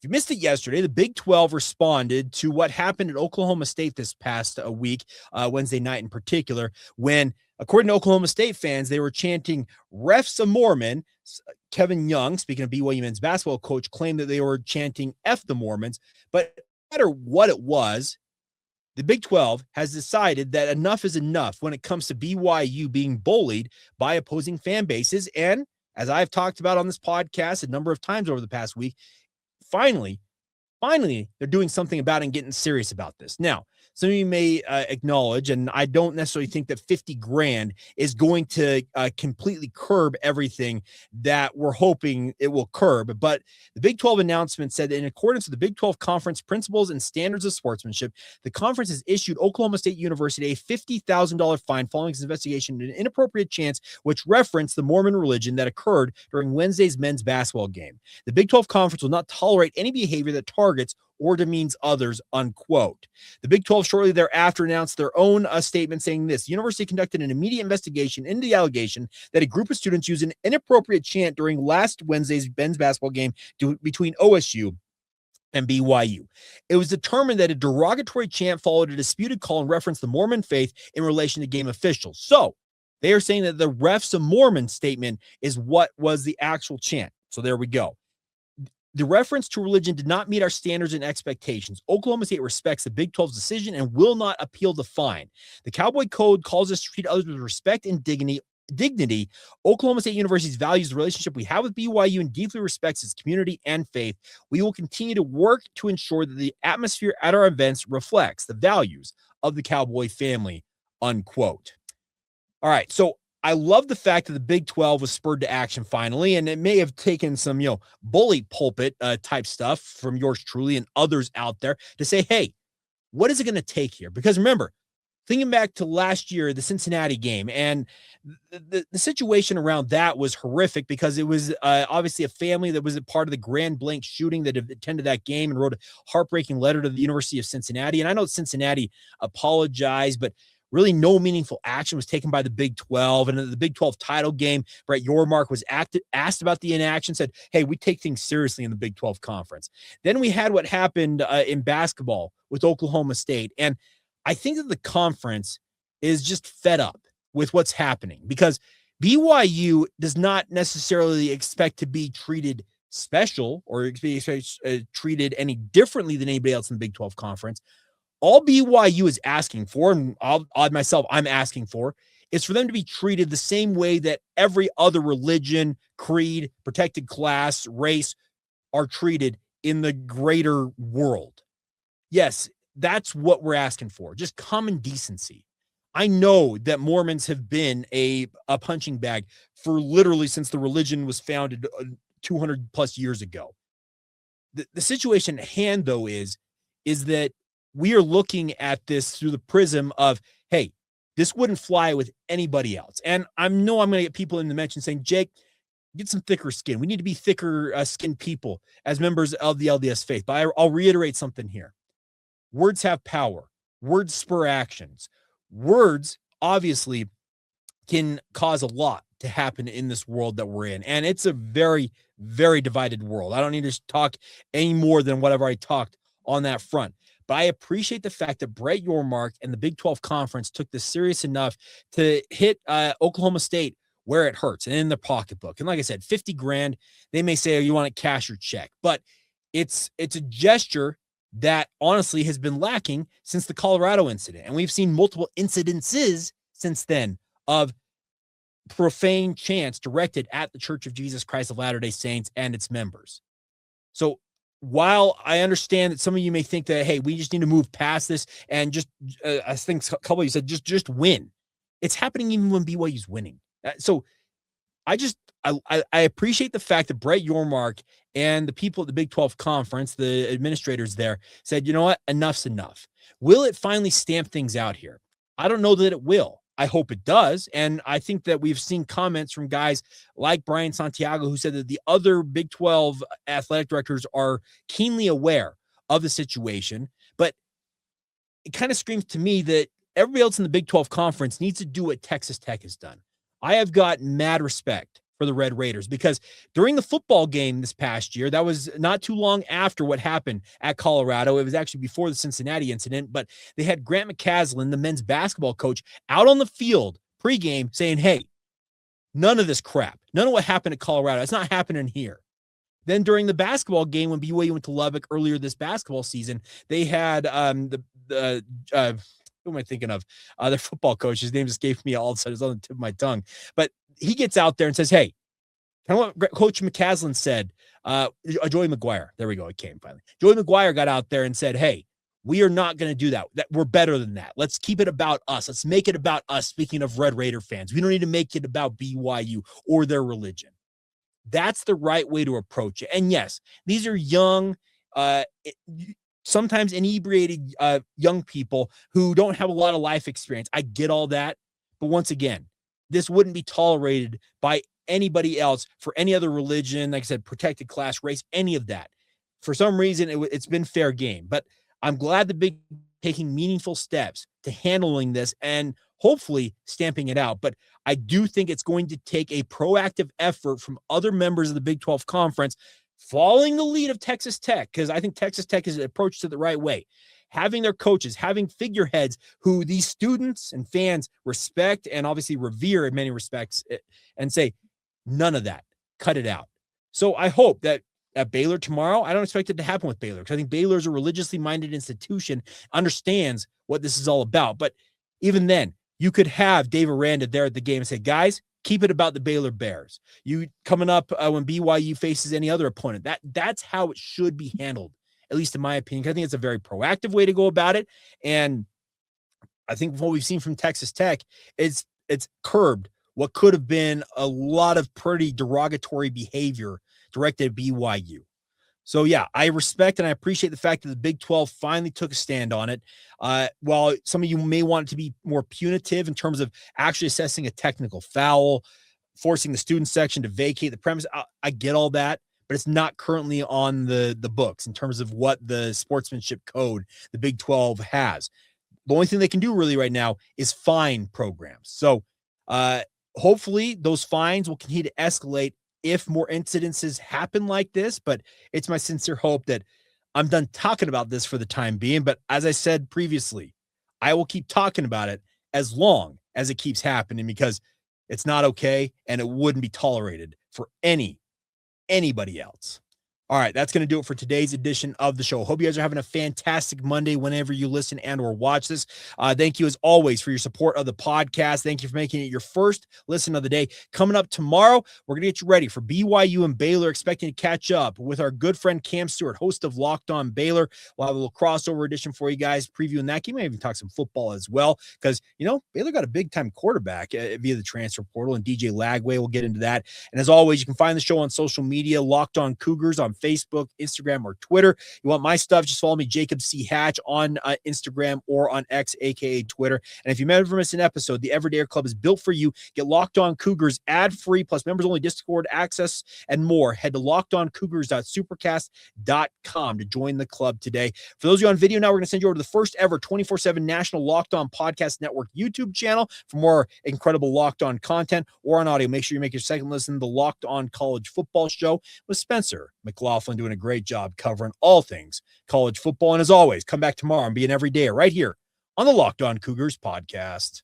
you missed it yesterday, the Big 12 responded to what happened at Oklahoma State this past week, Wednesday night in particular, when, according to Oklahoma State fans, they were chanting, "Ref's a Mormon." Kevin Young, speaking of BYU men's basketball coach, claimed that they were chanting "F the Mormons." But no matter what it was, the Big 12 has decided that enough is enough when it comes to BYU being bullied by opposing fan bases. And as I've talked about on this podcast a number of times over the past week, finally, they're doing something about it and getting serious about this. Now, some of you may acknowledge, and I don't necessarily think that 50 grand is going to completely curb everything that we're hoping it will curb. But the Big 12 announcement said that in accordance with the Big 12 conference principles and standards of sportsmanship, the conference has issued Oklahoma State University a $50,000 fine following its investigation into inappropriate chants which referenced the Mormon religion that occurred during Wednesday's men's basketball game. The Big 12 conference will not tolerate any behavior that targets or demeans others, unquote. The Big 12 shortly thereafter announced their own statement saying this: the university conducted an immediate investigation into the allegation that a group of students used an inappropriate chant during last Wednesday's men's basketball game between OSU and BYU. It was determined that a derogatory chant followed a disputed call and referenced the Mormon faith in relation to game officials. So they are saying that the "ref's a Mormon" statement is what was the actual chant. So there we go. The reference to religion did not meet our standards and expectations. Oklahoma State respects the Big 12's decision and will not appeal the fine. The Cowboy Code calls us to treat others with respect and dignity. Oklahoma State University's values the relationship we have with BYU and deeply respects its community and faith. We will continue to work to ensure that the atmosphere at our events reflects the values of the Cowboy family, unquote. All right, so I love the fact that the Big 12 was spurred to action finally, and it may have taken some, bully pulpit type stuff from yours truly and others out there to say, hey, what is it going to take here? Because remember, thinking back to last year, the Cincinnati game, and the situation around that was horrific because it was obviously a family that was a part of the Grand Blank shooting that attended that game and wrote a heartbreaking letter to the University of Cincinnati. And I know Cincinnati apologized, but really no meaningful action was taken by the Big 12. And in the Big 12 title game, Brett Yormark was asked about the inaction, said, hey, we take things seriously in the Big 12 conference. Then we had what happened in basketball with Oklahoma State. And I think that the conference is just fed up with what's happening because BYU does not necessarily expect to be treated special or treated any differently than anybody else in the Big 12 conference. All BYU is asking for, and I'm asking for, is for them to be treated the same way that every other religion, creed, protected class, race are treated in the greater world. Yes, that's what we're asking for, just common decency. I know that Mormons have been a punching bag for literally since the religion was founded 200 plus years ago. The situation at hand, though, is that we are looking at this through the prism of, hey, this wouldn't fly with anybody else. And I know I'm going to get people in the mention saying, Jake, get some thicker skin. We need to be thicker skinned people as members of the LDS faith. But I'll reiterate something here. Words have power. Words spur actions. Words, obviously, can cause a lot to happen in this world that we're in. And it's a very, very divided world. I don't need to talk any more than what I've already talked on that front. But I appreciate the fact that Brett Yormark and the Big 12 Conference took this serious enough to hit Oklahoma State where it hurts and in their pocketbook. And like I said, 50 grand, they may say, oh, you want to cash your check. But it's a gesture that honestly has been lacking since the Colorado incident. And we've seen multiple incidences since then of profane chants directed at the Church of Jesus Christ of Latter-day Saints and its members. So while I understand that some of you may think that, hey, we just need to move past this and just, I think a couple of you said, just win. It's happening even when BYU's winning. So I appreciate the fact that Brett Yormark and the people at the Big 12 Conference, the administrators there, said, you know what, enough's enough. Will it finally stamp things out here? I don't know that it will. I hope it does. And I think that we've seen comments from guys like Brian Santiago who said that the other Big 12 athletic directors are keenly aware of the situation. But it kind of screams to me that everybody else in the Big 12 Conference needs to do what Texas Tech has done. I have got mad respect for the Red Raiders, because during the football game this past year, that was not too long after what happened at Colorado. It was actually before the Cincinnati incident, but they had Grant McCasland, the men's basketball coach, out on the field pregame saying, hey, none of this crap, none of what happened at Colorado, it's not happening here. Then during the basketball game, when BYU went to Lubbock earlier this basketball season, they had who am I thinking of? Their football coach. His name escaped me all of a sudden. It's on the tip of my tongue. But he gets out there and says, hey, kind of what Coach McCasland said. Joey McGuire. There we go. It came finally. Joey McGuire got out there and said, hey, we are not going to do that. We're better than that. Let's keep it about us. Let's make it about us. Speaking of Red Raider fans, we don't need to make it about BYU or their religion. That's the right way to approach it. And yes, these are young, sometimes inebriated young people who don't have a lot of life experience. I get all that. But once again, this wouldn't be tolerated by anybody else for any other religion, like I said, protected class, race, any of that. For some reason, it's been fair game. But I'm glad the Big taking meaningful steps to handling this and hopefully stamping it out. But I do think it's going to take a proactive effort from other members of the Big 12 Conference, following the lead of Texas Tech, because I think Texas Tech has approached it the right way. Having their coaches, having figureheads who these students and fans respect and obviously revere in many respects, and say, none of that, cut it out. So I hope that at Baylor tomorrow, I don't expect it to happen with Baylor, because I think Baylor is a religiously minded institution, understands what this is all about. But even then, you could have Dave Aranda there at the game and say, guys, keep it about the Baylor Bears. You coming up when BYU faces any other opponent. That's how it should be handled, at least in my opinion. I think it's a very proactive way to go about it. And I think what we've seen from Texas Tech is it's curbed what could have been a lot of pretty derogatory behavior directed at BYU. So, yeah, I respect and I appreciate the fact that the Big 12 finally took a stand on it. While some of you may want it to be more punitive in terms of actually assessing a technical foul, forcing the student section to vacate the premise, I get all that, but it's not currently on the books in terms of what the sportsmanship code the Big 12 has. The only thing they can do really right now is fine programs. So hopefully those fines will continue to escalate if more incidences happen like this, but it's my sincere hope that I'm done talking about this for the time being. But as I said previously, I will keep talking about it as long as it keeps happening, because it's not okay and it wouldn't be tolerated for anybody else. All right, that's going to do it for today's edition of the show. Hope you guys are having a fantastic Monday whenever you listen and or watch this. Thank you, as always, for your support of the podcast. Thank you for making it your first listen of the day. Coming up tomorrow, we're going to get you ready for BYU and Baylor, expecting to catch up with our good friend Cam Stewart, host of Locked On Baylor. We'll have a little crossover edition for you guys, previewing that game. We may even talk some football as well, because, Baylor got a big-time quarterback via the transfer portal, and DJ Lagway. We'll get into that. And as always, you can find the show on social media, Locked On Cougars on Facebook, Instagram, or Twitter. You want my stuff, just follow me, Jacob C. Hatch, on Instagram or on X, aka Twitter. And if you never miss an episode, the Everyday Club is built for you. Get Locked On Cougars ad-free, plus members-only Discord access and more. Head to lockedoncougars.supercast.com to join the club today. For those of you on video now, we're going to send you over to the first ever 24/7 national Locked On Podcast Network YouTube channel for more incredible Locked On content, or on audio. Make sure you make your second listen to the Locked On College Football Show with Spencer McLaughlin, doing a great job covering all things college football. And as always, come back tomorrow and be an everydayer right here on the Locked On Cougars podcast.